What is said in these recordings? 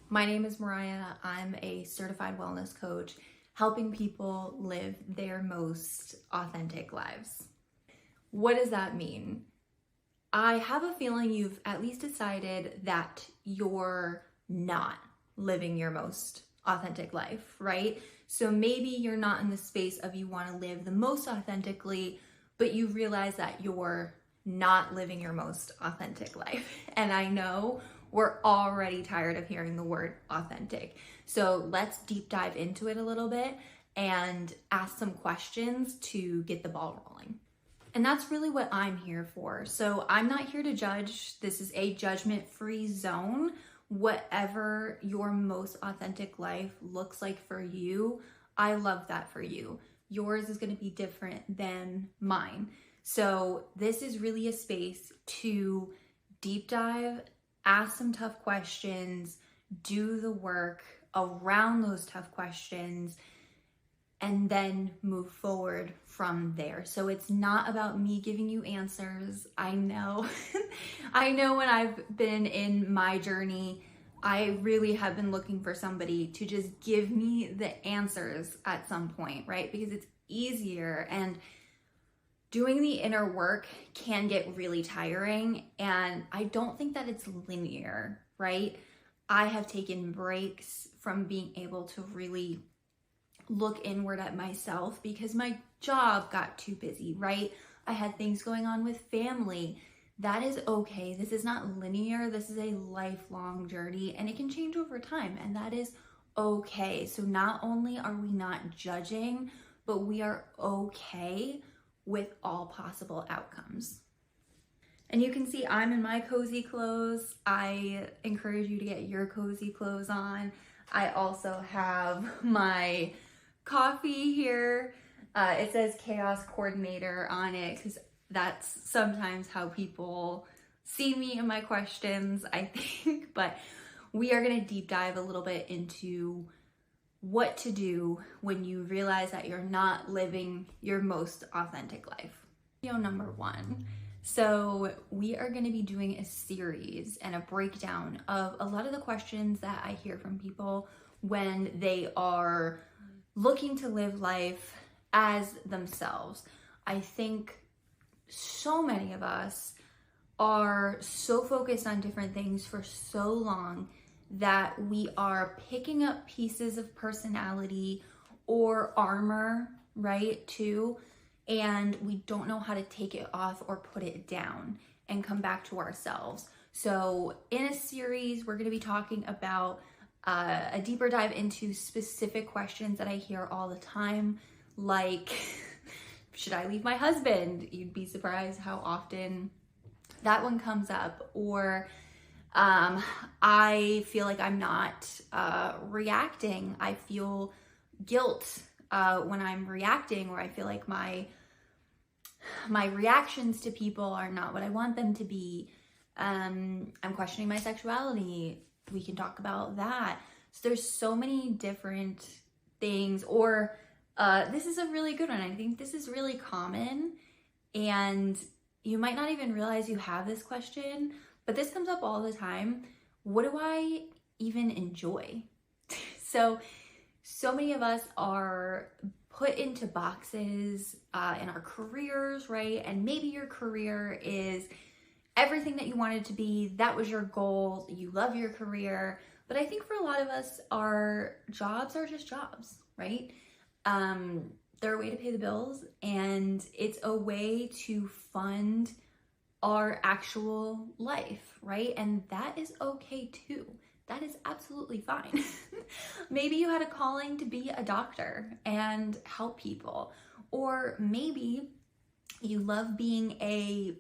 My name is Mariah. I'm a certified wellness coach, helping people live their most authentic lives. What does that mean? I have a feeling you've at least decided that you're not living your most authentic life, right? So maybe you're not in the space of you want to live the most authentically, but you realize that you're not living your most authentic life. And I know we're already tired of hearing the word authentic. So let's deep dive into it a little bit and ask some questions to get the ball rolling. And that's really what I'm here for. So I'm not here to judge. This is a judgment-free zone. Whatever your most authentic life looks like for you, I love that for you. Yours is going to be different than mine. So this is really a space to deep dive, ask some tough questions, do the work around those tough questions, and then move forward from there. So it's not about me giving you answers. I know, I know when I've been in my journey, I really have been looking for somebody to just give me the answers at some point, right? Because it's easier, and doing the inner work can get really tiring. And I don't think that it's linear, right? I have taken breaks from being able to really look inward at myself because my job got too busy, right? I had things going on with family. That is okay. This is not linear. This is a lifelong journey, and it can change over time, and that is okay. So not only are we not judging, but we are okay with all possible outcomes. And you can see I'm in my cozy clothes. I encourage you to get your cozy clothes on. I also have my coffee here. It says Chaos Coordinator on it because that's sometimes how people see me in my questions, I think. But we are going to deep dive a little bit into what to do when you realize that you're not living your most authentic life. Video number 1. So we are going to be doing a series and a breakdown of a lot of the questions that I hear from people when they are looking to live life as themselves. I think so many of us are so focused on different things for so long that we are picking up pieces of personality or armor, right, too, and we don't know how to take it off or put it down and come back to ourselves. So in a series, we're going to be talking about a deeper dive into specific questions that I hear all the time, like, should I leave my husband? You'd be surprised how often that one comes up. Or I feel like I'm not reacting. I feel guilt when I'm reacting, or I feel like my reactions to people are not what I want them to be. I'm questioning my sexuality. We can talk about that. So there's so many different things. Or this is a really good one. I think this is really common, and you might not even realize you have this question, but this comes up all the time. What do I even enjoy? So many of us are put into boxes in our careers, right? And maybe your career is everything that you wanted to be. That was your goal. You love your career. But I think for a lot of us, our jobs are just jobs, right? They're a way to pay the bills, and it's a way to fund our actual life, right? And that is okay too. That is absolutely fine. Maybe you had a calling to be a doctor and help people, or maybe you love being a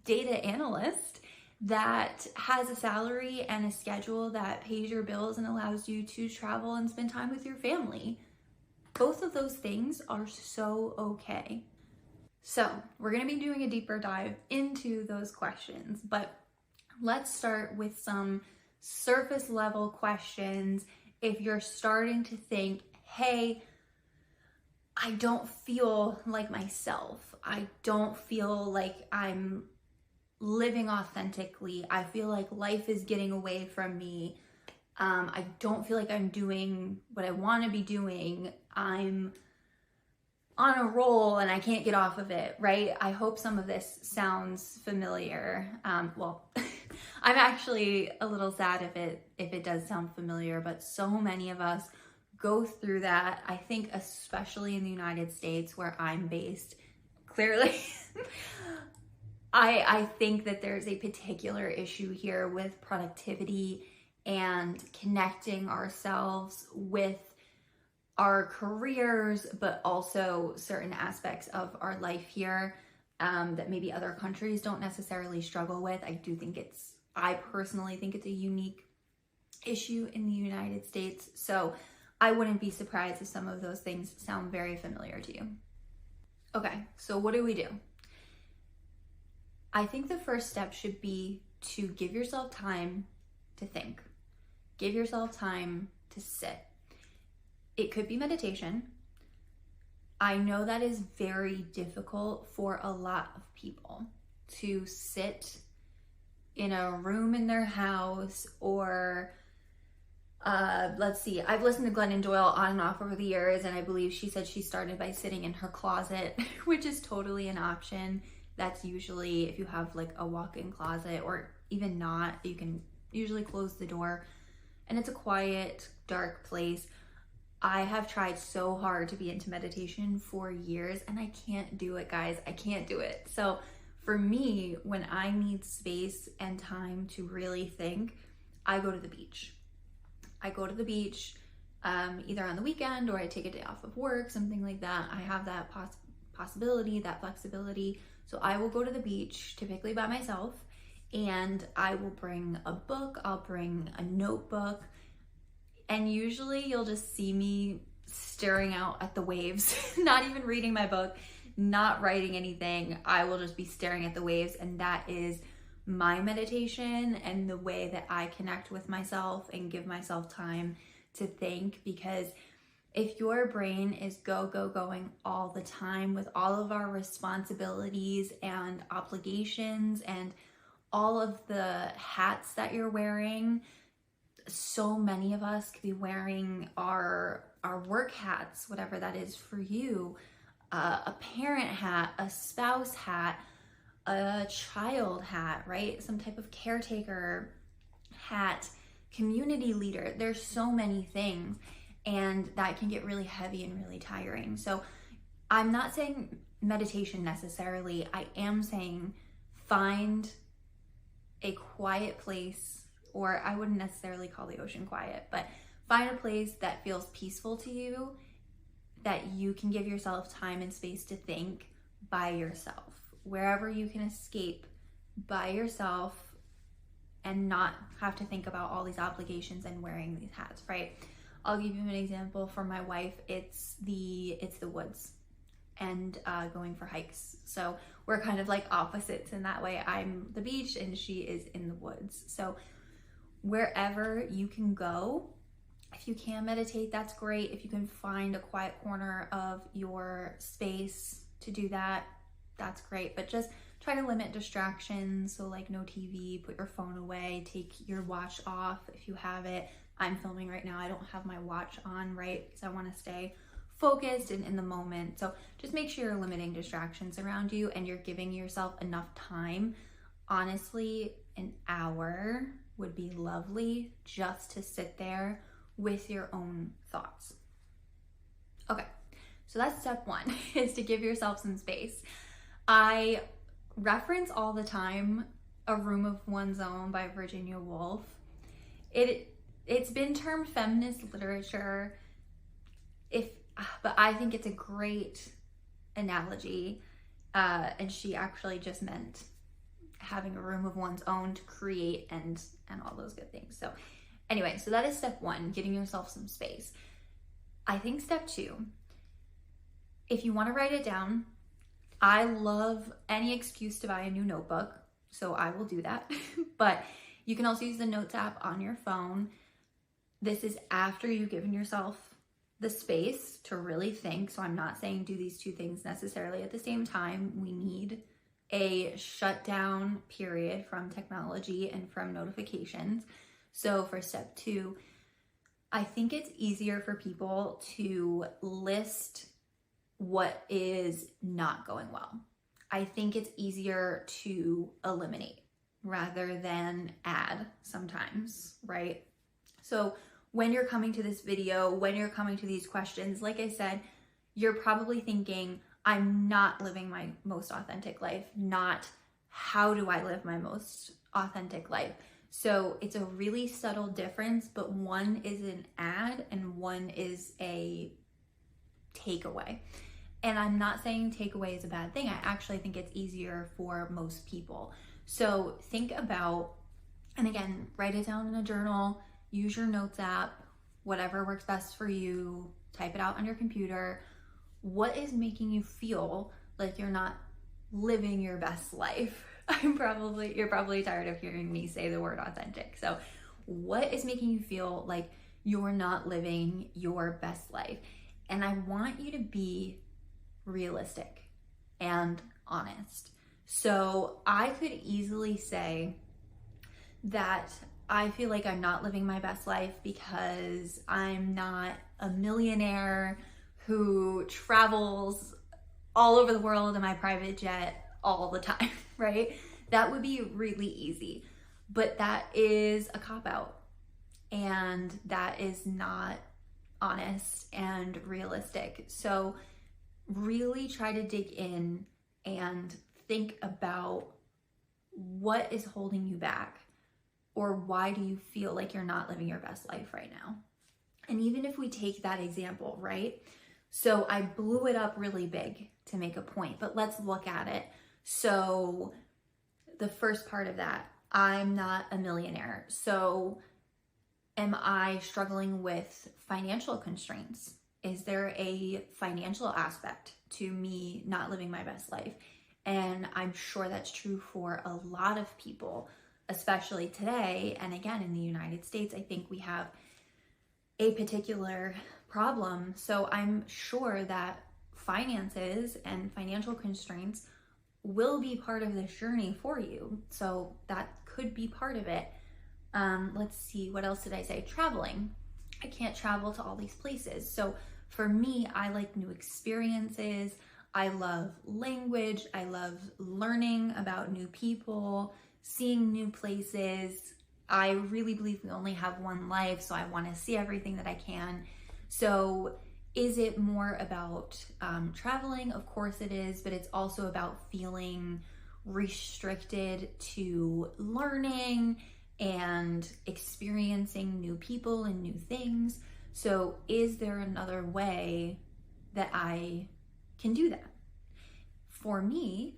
data analyst that has a salary and a schedule that pays your bills and allows you to travel and spend time with your family. Both of those things are so okay. So we're going to be doing a deeper dive into those questions, but let's start with some surface level questions. If you're starting to think, hey, I don't feel like myself. I don't feel like I'm living authentically. I feel like life is getting away from me. I don't feel like I'm doing what I want to be doing. I'm on a roll and I can't get off of it, right? I hope some of this sounds familiar. Well, I'm actually a little sad if it does sound familiar, but so many of us go through that. I think especially in the United States where I'm based, clearly, I think that there's a particular issue here with productivity and connecting ourselves with our careers, but also certain aspects of our life here that maybe other countries don't necessarily struggle with. I personally think it's a unique issue in the United States. So I wouldn't be surprised if some of those things sound very familiar to you. Okay, so what do we do? I think the first step should be to give yourself time to think. Give yourself time to sit. It could be meditation. I know that is very difficult for a lot of people to sit in a room in their house or let's see, I've listened to Glennon Doyle on and off over the years, and I believe she said she started by sitting in her closet, which is totally an option. That's usually if you have like a walk-in closet, or even not, you can usually close the door and it's a quiet, dark place. I have tried so hard to be into meditation for years and I can't do it, guys. I can't do it. So for me, when I need space and time to really think, I go to the beach. I go to the beach either on the weekend or I take a day off of work, something like that. I have that possibility, that flexibility. So I will go to the beach, typically by myself, and I will bring a book, I'll bring a notebook, and usually you'll just see me staring out at the waves, not even reading my book, not writing anything. I will just be staring at the waves, and that is my meditation and the way that I connect with myself and give myself time to think. Because if your brain is going all the time with all of our responsibilities and obligations and all of the hats that you're wearing, so many of us could be wearing our work hats, whatever that is for you, a parent hat, a spouse hat, a child hat, right? Some type of caretaker hat, community leader. There's so many things, and that can get really heavy and really tiring. So I'm not saying meditation necessarily. I am saying find a quiet place, or I wouldn't necessarily call the ocean quiet, but find a place that feels peaceful to you, that you can give yourself time and space to think by yourself, wherever you can escape by yourself and not have to think about all these obligations and wearing these hats, right? I'll give you an example. For my wife, it's the woods and going for hikes. So we're kind of like opposites in that way. I'm the beach and she is in the woods. So wherever you can go, if you can meditate, that's great. If you can find a quiet corner of your space to do that, that's great. But just try to limit distractions. So like no TV, put your phone away, take your watch off if you have it. I'm filming right now. I don't have my watch on, right? Because I want to stay focused and in the moment. So just make sure you're limiting distractions around you and you're giving yourself enough time. Honestly, an hour would be lovely just to sit there with your own thoughts. Okay, so that's step one, is to give yourself some space. I reference all the time A Room of One's Own by Virginia Woolf. It's been termed feminist literature, but I think it's a great analogy, and she actually just meant having a room of one's own to create and all those good things. So anyway, so that is step one, getting yourself some space. I think step two, if you want to write it down, I love any excuse to buy a new notebook, so I will do that. But you can also use the Notes app on your phone. This is after you've given yourself the space to really think. So I'm not saying do these two things necessarily at the same time. We need a shutdown period from technology and from notifications. So for step 2, I think it's easier for people to list what is not going well. I think it's easier to eliminate rather than add sometimes, right? So when you're coming to this video, when you're coming to these questions, like I said, you're probably thinking, I'm not living my most authentic life, not how do I live my most authentic life. So it's a really subtle difference, but one is an add and one is a takeaway. And I'm not saying takeaway is a bad thing. I actually think it's easier for most people. So think about, and again, write it down in a journal, use your notes app, whatever works best for you, type it out on your computer. What is making you feel like you're not living your best life? You're probably tired of hearing me say the word authentic. So what is making you feel like you're not living your best life? And I want you to be realistic and honest. So I could easily say that I feel like I'm not living my best life because I'm not a millionaire who travels all over the world in my private jet all the time, right? That would be really easy, but that is a cop-out, and that is not honest and realistic. So really try to dig in and think about what is holding you back, or why do you feel like you're not living your best life right now? And even if we take that example, right? So I blew it up really big to make a point, but let's look at it. So the first part of that, I'm not a millionaire. So am I struggling with financial constraints? Is there a financial aspect to me not living my best life? And I'm sure that's true for a lot of people, especially today. And again, in the United States, I think we have a particular problem. So I'm sure that finances and financial constraints will be part of this journey for you. So that could be part of it. Let's see, what else did I say? Traveling. I can't travel to all these places. So for me, I like new experiences. I love language. I love learning about new people, seeing new places. I really believe we only have one life, so I want to see everything that I can. So is it more about traveling? Of course it is, but it's also about feeling restricted to learning and experiencing new people and new things. So is there another way that I can do that? For me,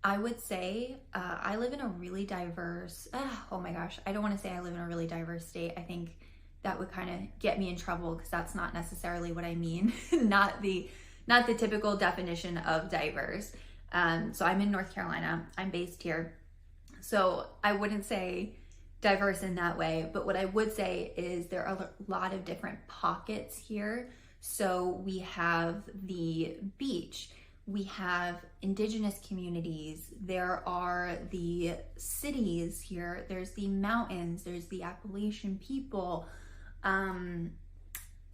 I would say I live in a really diverse, oh my gosh, I don't want to say I live in a really diverse state. I think that would kind of get me in trouble because that's not necessarily what I mean. not the typical definition of diverse. So I'm in North Carolina. I'm based here. So I wouldn't say diverse in that way, but what I would say is there are a lot of different pockets here. So we have the beach, we have indigenous communities, there are the cities here, there's the mountains, there's the Appalachian people,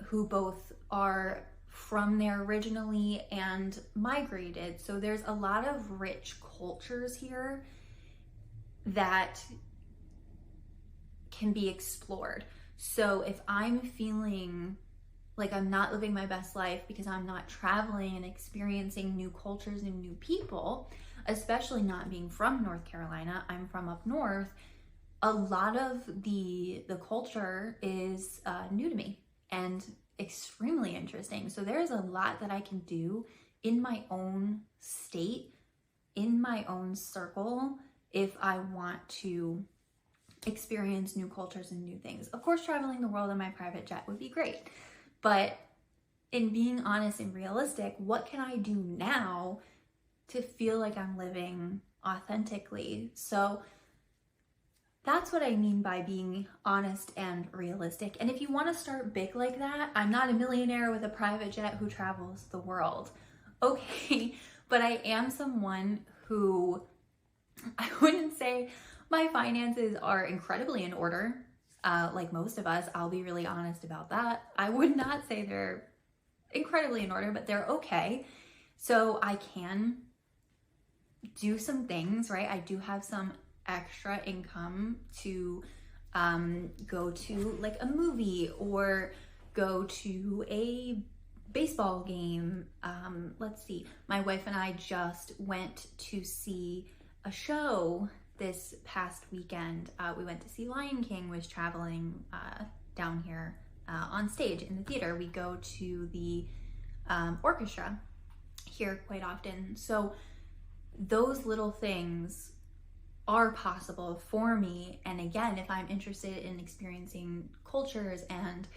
who both are from there originally and migrated. So there's a lot of rich cultures here that can be explored. So if I'm feeling like I'm not living my best life because I'm not traveling and experiencing new cultures and new people, especially not being from North Carolina, I'm from up north, a lot of the culture is new to me and extremely interesting. So there's a lot that I can do in my own state, in my own circle, if I want to experience new cultures and new things. Of course, traveling the world in my private jet would be great, but in being honest and realistic, what can I do now to feel like I'm living authentically? So that's what I mean by being honest and realistic. And if you want to start big like that, I'm not a millionaire with a private jet who travels the world. Okay, but I am someone who, I wouldn't say my finances are incredibly in order. like most of us. I'll be really honest about that. I would not say they're incredibly in order, but they're okay. So I can do some things, right? I do have some extra income to go to like a movie or go to a baseball game. Let's see, my wife and I just went to see a show this past weekend. We went to see Lion King was traveling down here on stage in the theater. We go to the orchestra here quite often. So those little things are possible for me. And again, if I'm interested in experiencing cultures and,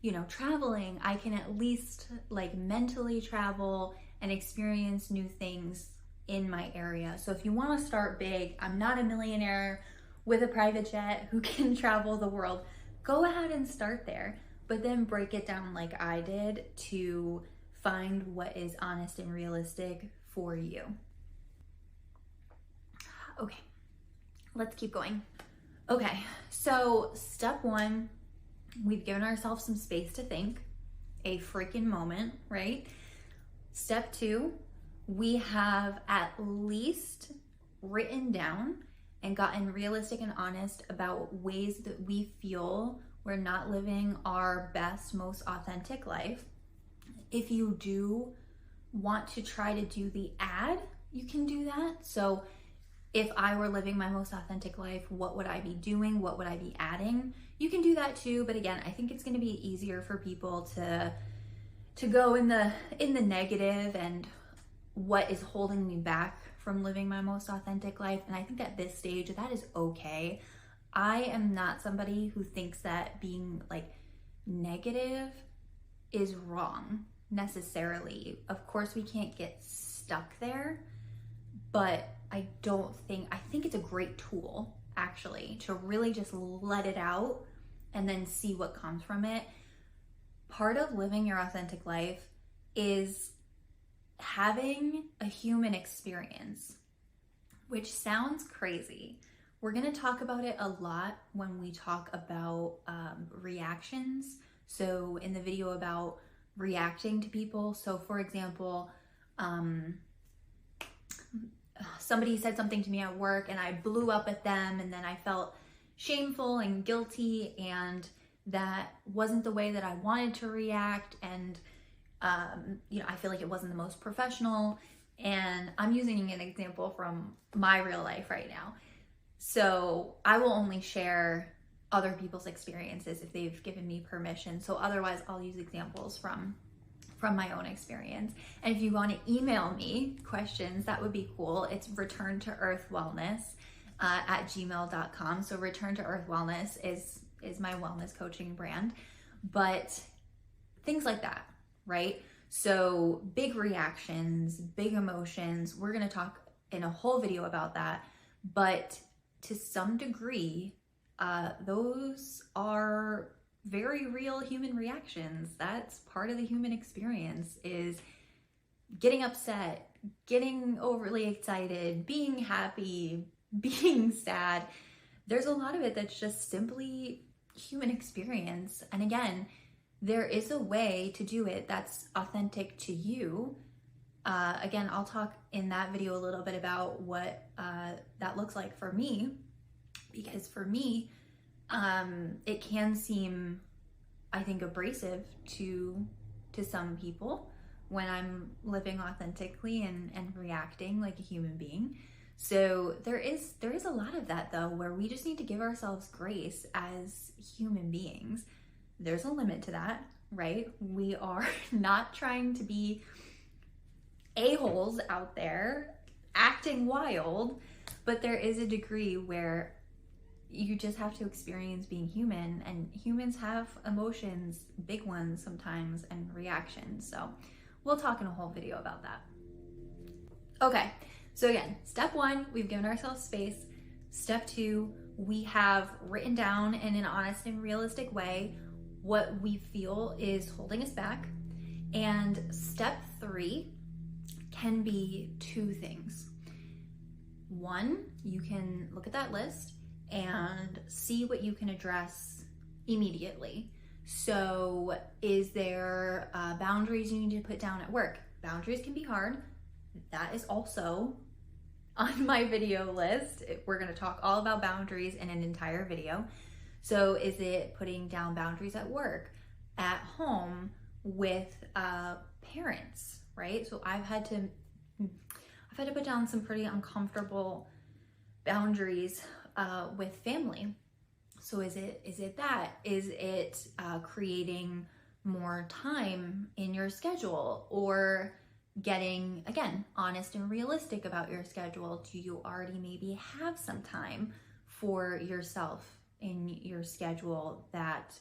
you know, traveling, I can at least like mentally travel and experience new things in my area. So if you want to start big, I'm not a millionaire with a private jet who can travel the world. Go ahead and start there, but then break it down like I did to find what is honest and realistic for you. Okay, let's keep going. Okay, so step one, we've given ourselves some space to think, a freaking moment, right? Step two, we have at least written down and gotten realistic and honest about ways that we feel we're not living our best, most authentic life. If you do want to try to do the ad, you can do that. So if I were living my most authentic life, what would I be doing? What would I be adding? You can do that too, but again, I think it's going to be easier for people to go in the negative and what is holding me back from living my most authentic life. And I think at this stage, that is okay. I am not somebody who thinks that being like negative is wrong necessarily. Of course, we can't get stuck there, but I think it's a great tool actually to really just let it out and then see what comes from it. Part of living your authentic life is having a human experience, which sounds crazy. We're going to talk about it a lot when we talk about reactions. So in the video about reacting to people. So for example, somebody said something to me at work and I blew up at them, and then I felt shameful and guilty, and that wasn't the way that I wanted to react. And I feel like it wasn't the most professional, and I'm using an example from my real life right now. So I will only share other people's experiences if they've given me permission. So otherwise I'll use examples from my own experience. And if you want to email me questions, that would be cool. It's returntoearthwellness at gmail.com. So Return to Earth Wellness is my wellness coaching brand. But things like that, right? So big reactions, big emotions, we're going to talk in a whole video about that. But to some degree, those are very real human reactions. That's part of the human experience, is getting upset, getting overly excited, being happy, being sad. There's a lot of it that's just simply human experience. And again, there is a way to do it that's authentic to you. Again, I'll talk in that video a little bit about what that looks like for me, because for me, it can seem, I think, abrasive to some people when I'm living authentically and reacting like a human being. So there is a lot of that though, where we just need to give ourselves grace as human beings. There's a limit to that, right? We are not trying to be a-holes out there acting wild, but there is a degree where you just have to experience being human, and humans have emotions, big ones sometimes, and reactions. So we'll talk in a whole video about that. Okay, so again, step one, we've given ourselves space. Step two, we have written down in an honest and realistic way what we feel is holding us back. And step three can be two things. One, you can look at that list and see what you can address immediately. So is there boundaries you need to put down at work? Boundaries can be hard. That is also on my video list. We're going to talk all about boundaries in an entire video. So is it putting down boundaries at work, at home, with parents, right? So I've had to put down some pretty uncomfortable boundaries with family. So is it that? Is it creating more time in your schedule, or getting, again, honest and realistic about your schedule? Do you already maybe have some time for yourself in your schedule that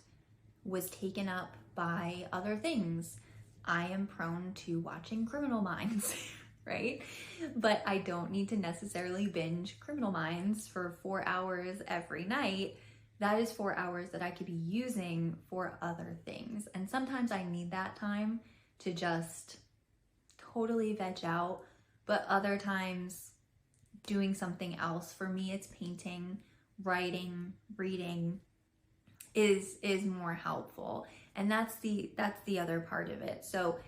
was taken up by other things? I am prone to watching Criminal Minds, right? But I don't need to necessarily binge Criminal Minds for 4 hours every night. That is 4 hours that I could be using for other things. And sometimes I need that time to just totally veg out, but other times doing something else. For me, it's painting, writing, reading is more helpful. And that's the other part of it. So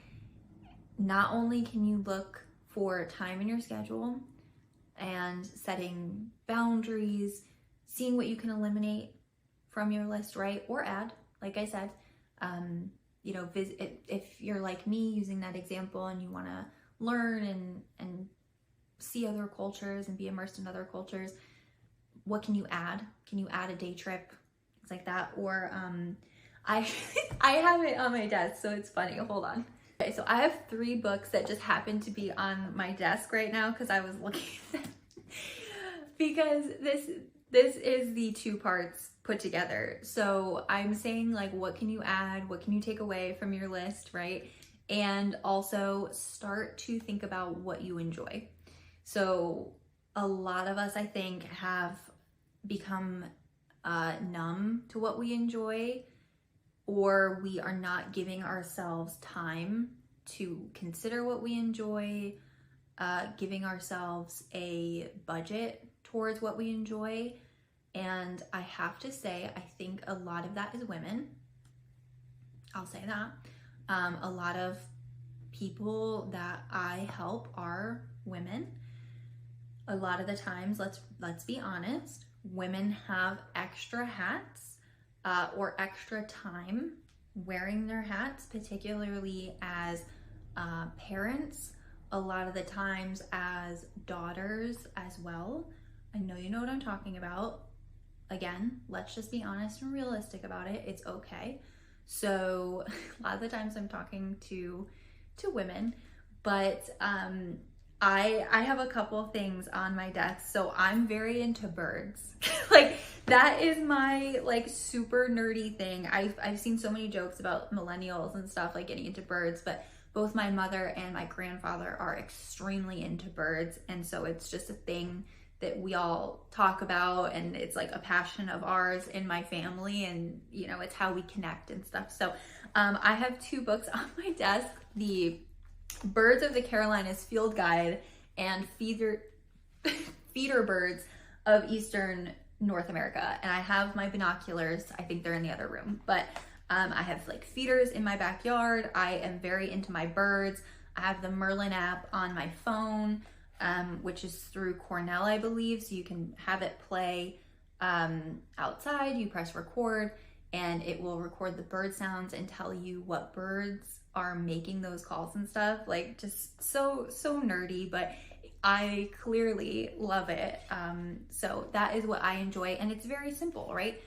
not only can you look for time in your schedule and setting boundaries, seeing what you can eliminate from your list, right? Or add, like I said, if you're like me using that example and you want to learn and see other cultures and be immersed in other cultures, what can you add? Can you add a day trip? Things like that. Or I I have it on my desk, so it's funny. Hold on. Okay, so I have 3 books that just happen to be on my desk right now because I was looking at them. Because this is the 2 parts put together. So I'm saying, like, what can you add? What can you take away from your list, right? And also start to think about what you enjoy. So a lot of us, I think, have become numb to what we enjoy, or we are not giving ourselves time to consider what we enjoy, giving ourselves a budget towards what we enjoy. And I have to say, I think a lot of that is women. I'll say that. A lot of people that I help are women. A lot of the times, let's be honest, women have extra hats or extra time wearing their hats, particularly as parents, a lot of the times as daughters as well. I know you know what I'm talking about. Again, let's just be honest and realistic about it. It's okay. So a lot of the times I'm talking to women, but I have a couple things on my desk. So I'm very into birds. Like, that is my, like, super nerdy thing. I've seen so many jokes about millennials and stuff, like getting into birds, but both my mother and my grandfather are extremely into birds. And so it's just a thing that we all talk about, and it's like a passion of ours in my family, and you know, it's how we connect and stuff. So I have 2 books on my desk: the Birds of the Carolinas Field Guide and Feeder Birds of Eastern North America. And I have my binoculars. I think they're in the other room, but I have like feeders in my backyard. I am very into my birds. I have the Merlin app on my phone, which is through Cornell, I believe. So you can have it play outside. You press record and it will record the bird sounds and tell you what birds are making those calls and stuff. Like, just so nerdy, but I clearly love it. So that is what I enjoy, and it's very simple, right?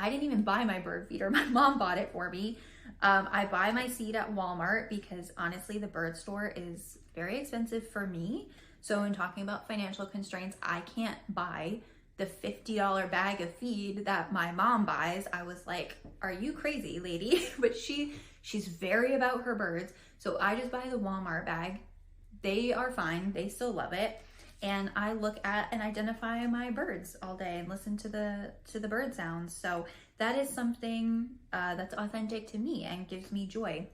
I didn't even buy my bird feeder. My mom bought it for me. I buy my seed at Walmart because honestly, the bird store is very expensive for me. So in talking about financial constraints, I can't buy the $50 bag of feed that my mom buys. I was like, are you crazy, lady? But she's very about her birds. So I just buy the Walmart bag. They are fine. They still love it. And I look at and identify my birds all day and listen to the bird sounds. So that is something that's authentic to me and gives me joy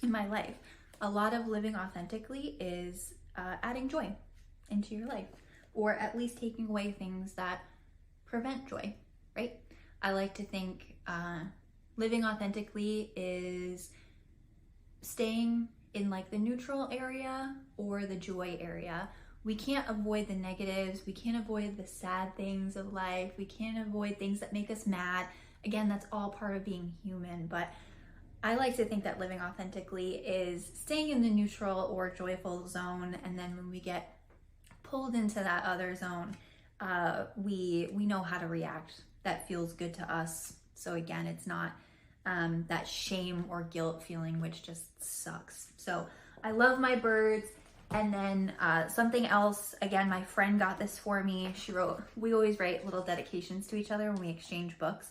in my life. A lot of living authentically is adding joy into your life, or at least taking away things that prevent joy, right? I like to think living authentically is staying in like the neutral area or the joy area. We can't avoid the negatives. We can't avoid the sad things of life. We can't avoid things that make us mad. Again, that's all part of being human. But I like to think that living authentically is staying in the neutral or joyful zone. And then when we get pulled into that other zone, we know how to react. That feels good to us. So again, it's not that shame or guilt feeling, which just sucks. So I love my birds. And then something else, again, my friend got this for me. She wrote, we always write little dedications to each other when we exchange books.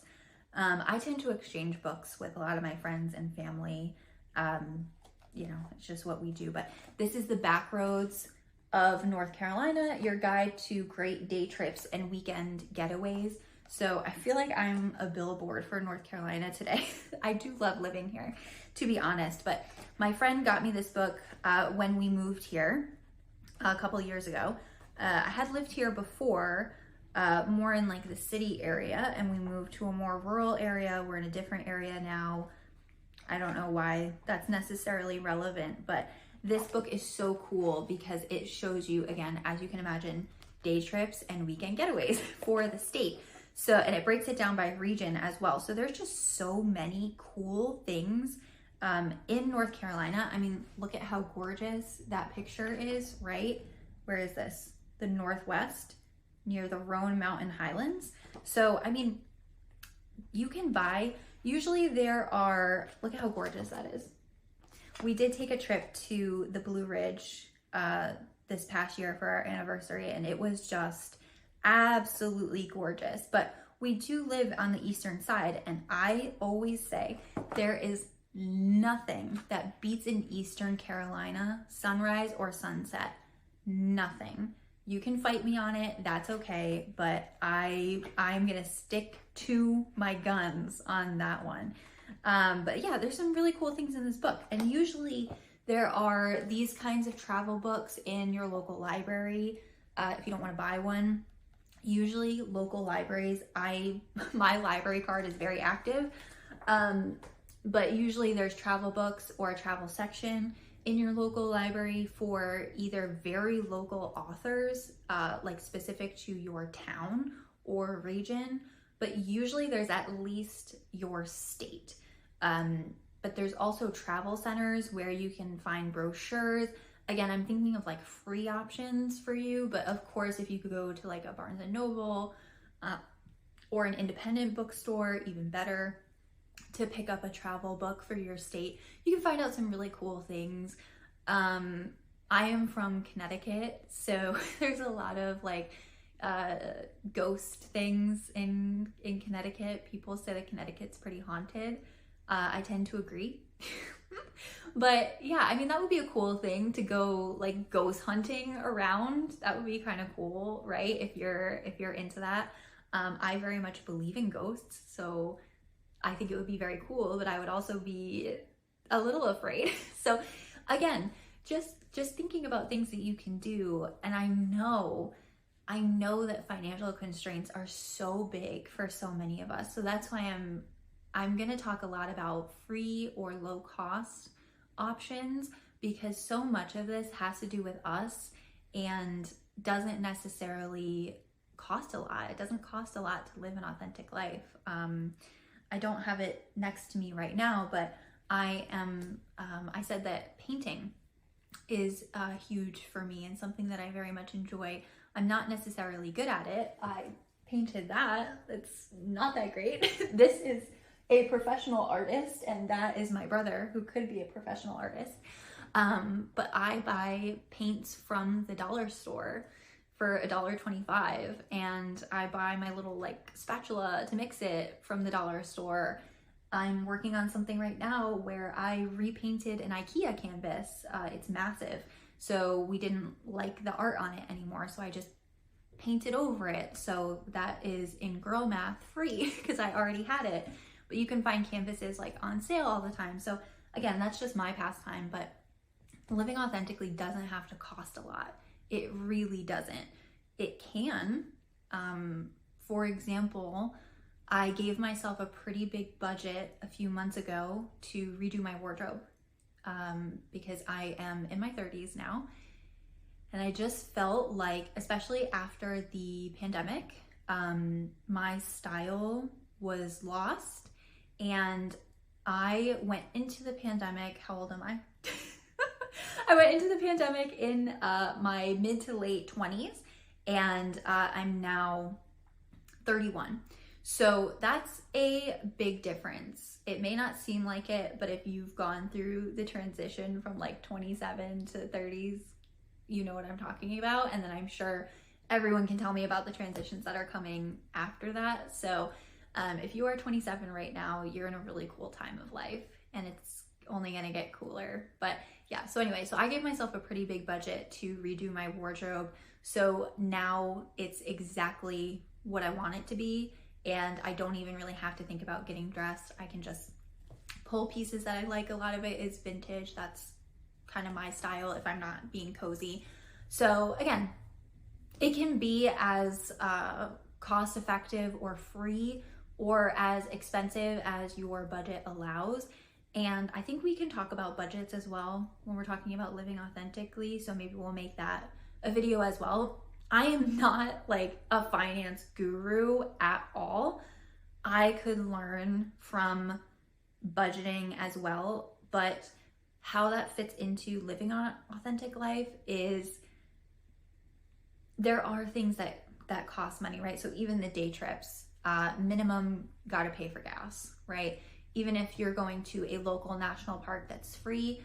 I tend to exchange books with a lot of my friends and family. You know, it's just what we do. But this is The Back Roads of North Carolina, your guide to great day trips and weekend getaways. So I feel like I'm a billboard for North Carolina today. I do love living here, to be honest. But my friend got me this book when we moved here a couple years ago. I had lived here before, more in like the city area, and we moved to a more rural area. We're in a different area now. I don't know why that's necessarily relevant, but this book is so cool because it shows you, again, as you can imagine, day trips and weekend getaways for the state. So, and it breaks it down by region as well. So there's just so many cool things in North Carolina. I mean, look at how gorgeous that picture is, right? Where is this? The Northwest, near the Roan Mountain Highlands. So, I mean, you can buy, usually there are, look at how gorgeous that is. We did take a trip to the Blue Ridge this past year for our anniversary, and it was just absolutely gorgeous. But we do live on the eastern side, and I always say there is nothing that beats an Eastern Carolina sunrise or sunset. Nothing. You can fight me on it, that's okay, but I'm gonna stick to my guns on that one. But yeah, there's some really cool things in this book, and usually there are these kinds of travel books in your local library. If you don't want to buy one, usually local libraries, my library card is very active, but usually there's travel books or a travel section in your local library for either very local authors, like specific to your town or region, but usually there's at least your state. But there's also travel centers where you can find brochures. Again, I'm thinking of like free options for you, but of course, if you could go to like a Barnes and Noble or an independent bookstore, even better, to pick up a travel book for your state, you can find out some really cool things. I am from Connecticut, so there's a lot of like ghost things in Connecticut. People say that Connecticut's pretty haunted. I tend to agree. But yeah, I mean, that would be a cool thing to go like ghost hunting around. That would be kind of cool, right? If you're into that. I very much believe in ghosts, so I think it would be very cool, but I would also be a little afraid. So again, just thinking about things that you can do. And I know that financial constraints are so big for so many of us. So that's why I'm going to talk a lot about free or low cost options, because so much of this has to do with us and doesn't necessarily cost a lot. It doesn't cost a lot to live an authentic life. I don't have it next to me right now, but I said that painting is huge for me and something that I very much enjoy. I'm not necessarily good at it. I painted that. It's not that great. This is a professional artist, and that is my brother, who could be a professional artist. But I buy paints from the dollar store for $1.25, and I buy my little like spatula to mix it from the dollar store. I'm working on something right now where I repainted an IKEA canvas. It's massive, so we didn't like the art on it anymore, so I just painted over it. So that is in girl math free because I already had it. But you can find canvases like on sale all the time. So again, that's just my pastime, but living authentically doesn't have to cost a lot. It really doesn't. It can. For example, I gave myself a pretty big budget a few months ago to redo my wardrobe because I am in my 30s now. And I just felt like, especially after the pandemic, my style was lost. And I went into the pandemic, how old am I? I went into the pandemic in my mid to late 20s, and I'm now 31. So that's a big difference. It may not seem like it, but if you've gone through the transition from like 27 to 30s, you know what I'm talking about. And then I'm sure everyone can tell me about the transitions that are coming after that. So if you are 27 right now, you're in a really cool time of life, and it's only gonna get cooler. But yeah, so anyway, so I gave myself a pretty big budget to redo my wardrobe. So now it's exactly what I want it to be. And I don't even really have to think about getting dressed. I can just pull pieces that I like. A lot of it is vintage. That's kind of my style if I'm not being cozy. So again, it can be as cost effective or free or as expensive as your budget allows. And I think we can talk about budgets as well when we're talking about living authentically. So maybe we'll make that a video as well. I am not like a finance guru at all. I could learn from budgeting as well, but how that fits into living an authentic life is there are things that cost money, right? So even the day trips, minimum gotta pay for gas, right? Even if you're going to a local national park that's free,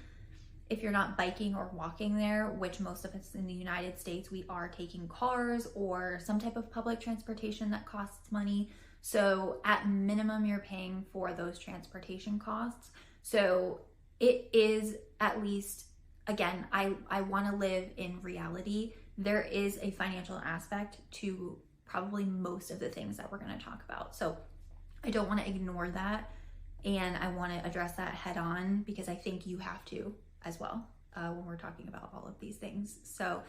if you're not biking or walking there, which most of us in the United States, we are taking cars or some type of public transportation that costs money. So at minimum, you're paying for those transportation costs. So it is at least, again, I want to live in reality. There is a financial aspect to probably most of the things that we're going to talk about. So I don't want to ignore that. And I want to address that head on because I think you have to as well when we're talking about all of these things. So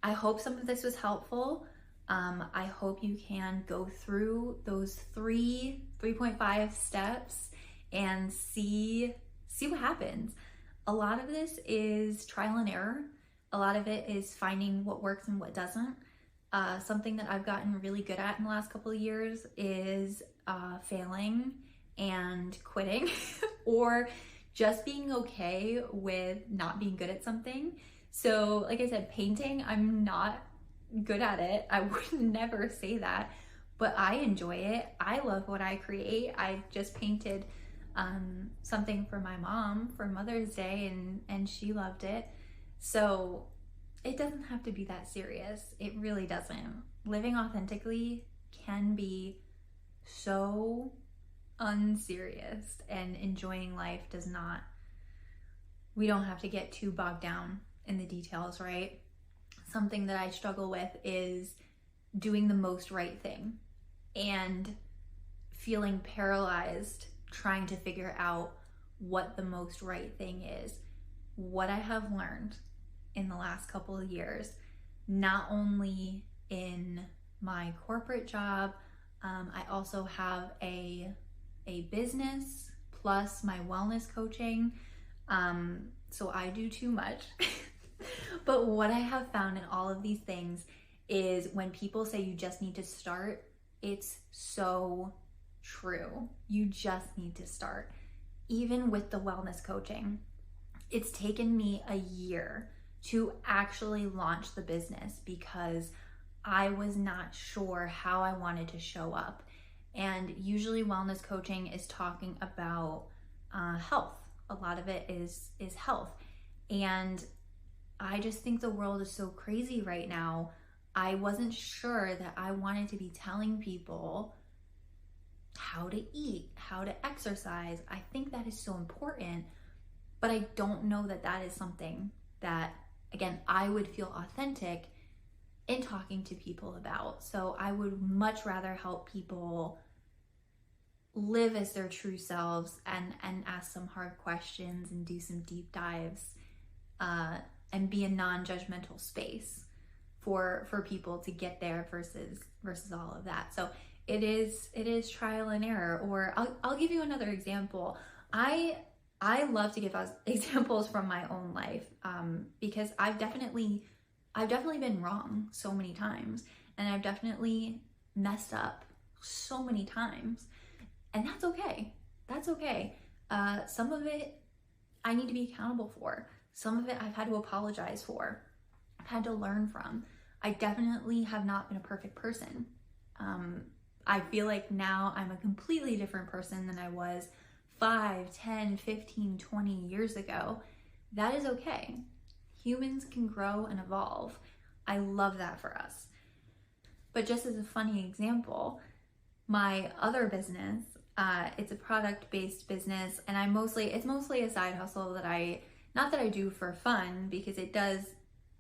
I hope some of this was helpful. I hope you can go through those 3.5 steps and see what happens. A lot of this is trial and error. A lot of it is finding what works and what doesn't. Something that I've gotten really good at in the last couple of years is failing and quitting or just being okay with not being good at something. So like I said, painting, I'm not good at it. I would never say that, but I enjoy it. I love what I create. I just painted something for my mom for Mother's Day and she loved it. So it doesn't have to be that serious. It really doesn't. Living authentically can be so unserious, and enjoying life does not. We don't have to get too bogged down in the details, right? Something that I struggle with is doing the most right thing and feeling paralyzed trying to figure out what the most right thing is. What I have learned in the last couple of years, not only in my corporate job, I also have a business plus my wellness coaching. So I do too much. But what I have found in all of these things is when people say you just need to start, it's so true. You just need to start. Even with the wellness coaching, it's taken me a year to actually launch the business because I was not sure how I wanted to show up. And usually wellness coaching is talking about health. A lot of it is health. And I just think the world is so crazy right now. I wasn't sure that I wanted to be telling people how to eat, how to exercise. I think that is so important, but I don't know that that is something that, again, I would feel authentic in talking to people about. So I would much rather help people live as their true selves and ask some hard questions and do some deep dives and be a non-judgmental space for people to get there versus all of that. So it is trial and error. Or I'll give you another example. I love to give us examples from my own life, because I've definitely been wrong so many times, and I've definitely messed up so many times, and that's okay. That's okay. Some of it I need to be accountable for. Some of it I've had to apologize for. I've had to learn from. I definitely have not been a perfect person. I feel like now I'm a completely different person than I was 5, 10, 15, 20 years ago. That is okay. Humans can grow and evolve. I love that for us. But just as a funny example, my other business, it's a product-based business, and it's mostly a side hustle that not that I do for fun, because it does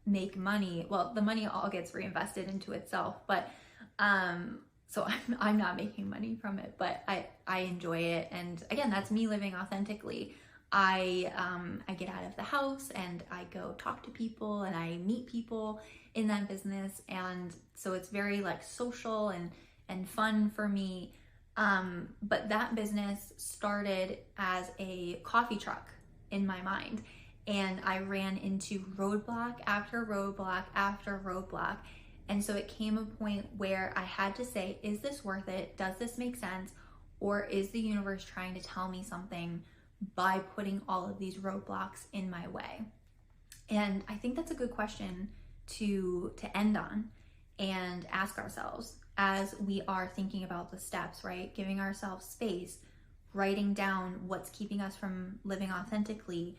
make money. Well, the money all gets reinvested into itself, but so I'm not making money from it, but I enjoy it. And again, that's me living authentically. I get out of the house and I go talk to people and I meet people in that business, and so it's very like social and fun for me. But that business started as a coffee truck in my mind, and I ran into roadblock after roadblock after roadblock. And so it came a point where I had to say, is this worth it? Does this make sense? Or is the universe trying to tell me something by putting all of these roadblocks in my way? And I think that's a good question to end on and ask ourselves as we are thinking about the steps, right? Giving ourselves space, writing down what's keeping us from living authentically,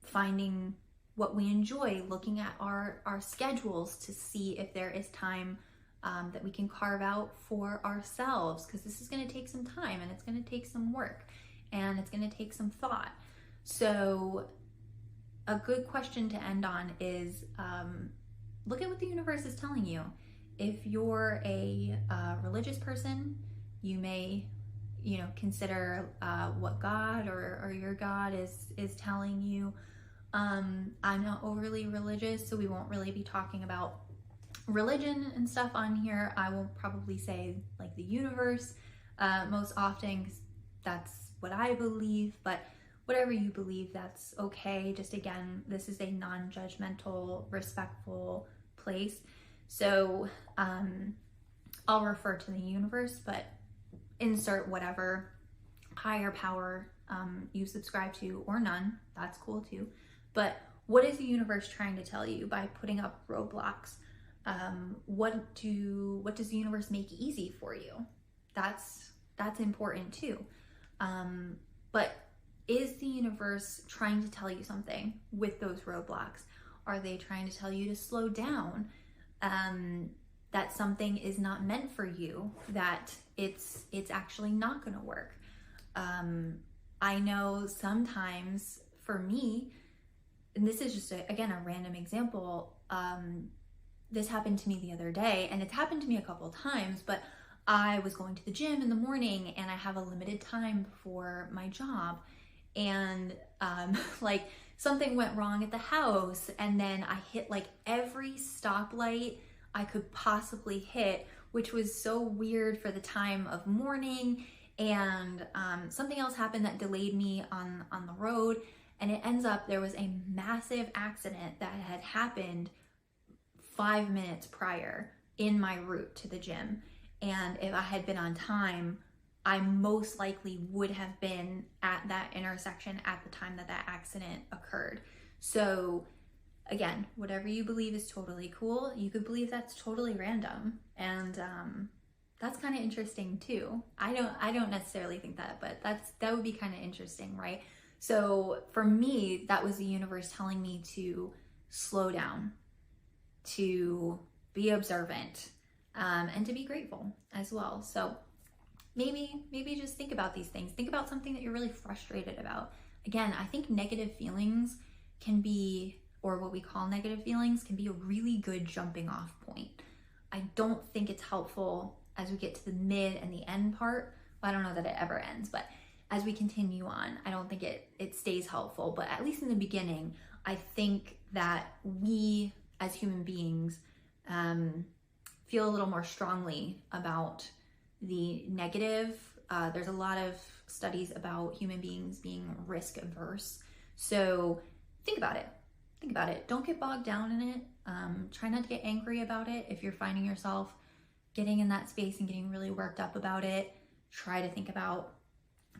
finding what we enjoy, looking at our schedules to see if there is time that we can carve out for ourselves, because this is going to take some time and it's going to take some work and it's going to take some thought. So a good question to end on is look at what the universe is telling you. If you're a religious person, you may consider what God or your God is telling you. I'm not overly religious, so we won't really be talking about religion and stuff on here. I will probably say like the universe most often, 'cause that's what I believe, but whatever you believe, that's okay. Just again, this is a non-judgmental, respectful place. So I'll refer to the universe, but insert whatever higher power you subscribe to, or none, that's cool too. But what is the universe trying to tell you by putting up roadblocks? What does the universe make easy for you? That's important too. But is the universe trying to tell you something with those roadblocks? Are they trying to tell you to slow down? That something is not meant for you, that it's actually not going to work. I know sometimes for me, and this is just again a random example, this happened to me the other day, and it's happened to me a couple of times, but I was going to the gym in the morning and I have a limited time for my job, and like something went wrong at the house, and then I hit like every stoplight I could possibly hit, which was so weird for the time of morning. And something else happened that delayed me on the road, and it ends up there was a massive accident that had happened 5 minutes prior in my route to the gym. And if I had been on time, I most likely would have been at that intersection at the time that accident occurred. So again, whatever you believe is totally cool. You could believe that's totally random, and that's kind of interesting too. I don't necessarily think that, but that would be kind of interesting, right? So for me, that was the universe telling me to slow down, to be observant, and to be grateful as well. So maybe just think about these things. Think about something that you're really frustrated about. Again, I think negative feelings can be, or what we call negative feelings, can be a really good jumping off point. I don't think it's helpful as we get to the mid and the end part. Well, I don't know that it ever ends, but as we continue on, I don't think it stays helpful. But at least in the beginning, I think that we as human beings feel a little more strongly about the negative. There's a lot of studies about human beings being risk averse. So think about it. Think about it. Don't get bogged down in it. Try not to get angry about it. If you're finding yourself getting in that space and getting really worked up about it, try to think about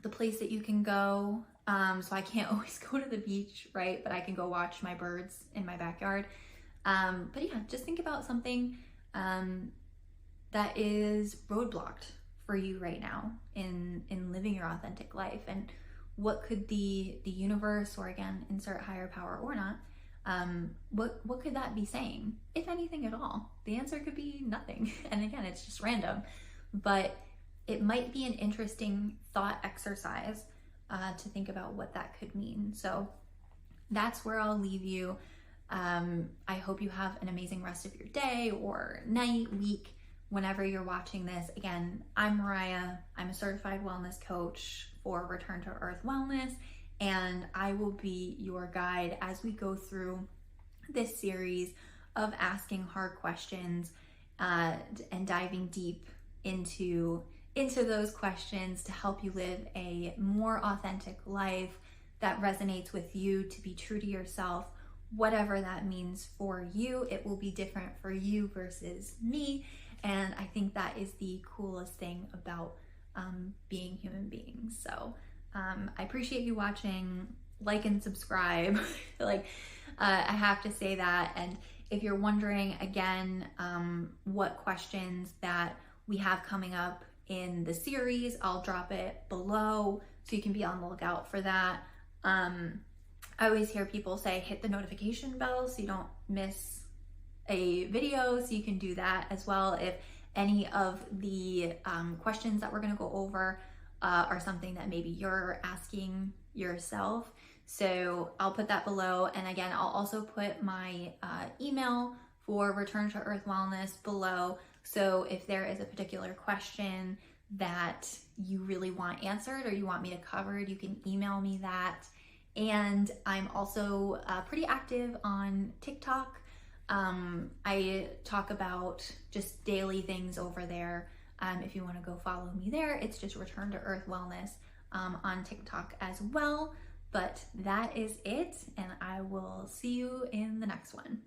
the place that you can go. So I can't always go to the beach, right? But I can go watch my birds in my backyard. But yeah, just think about something that is roadblocked for you right now in living your authentic life, and what could the universe, or again, insert higher power or not, what could that be saying, if anything at all? The answer could be nothing. And again, it's just random, but it might be an interesting thought exercise to think about what that could mean. So that's where I'll leave you. I hope you have an amazing rest of your day or night, week, whenever you're watching this. Again, I'm Mariah. I'm a certified wellness coach for Return to Earth Wellness, and I will be your guide as we go through this series of asking hard questions and diving deep into those questions to help you live a more authentic life that resonates with you, to be true to yourself, whatever that means for you. It will be different for you versus me. And I think that is the coolest thing about being human beings. So I appreciate you watching. Like and subscribe. I have to say that. And if you're wondering again what questions that we have coming up in the series, I'll drop it below so you can be on the lookout for that. I always hear people say hit the notification bell so you don't miss a video, so you can do that as well if any of the questions that we're going to go over are something that maybe you're asking yourself. So I'll put that below, and again, I'll also put my email for Return to Earth Wellness below. So if there is a particular question that you really want answered or you want me to cover, you can email me that. And I'm also pretty active on TikTok. I talk about just daily things over there. If you want to go follow me there, it's just Return to Earth Wellness on TikTok as well. But that is it, and I will see you in the next one.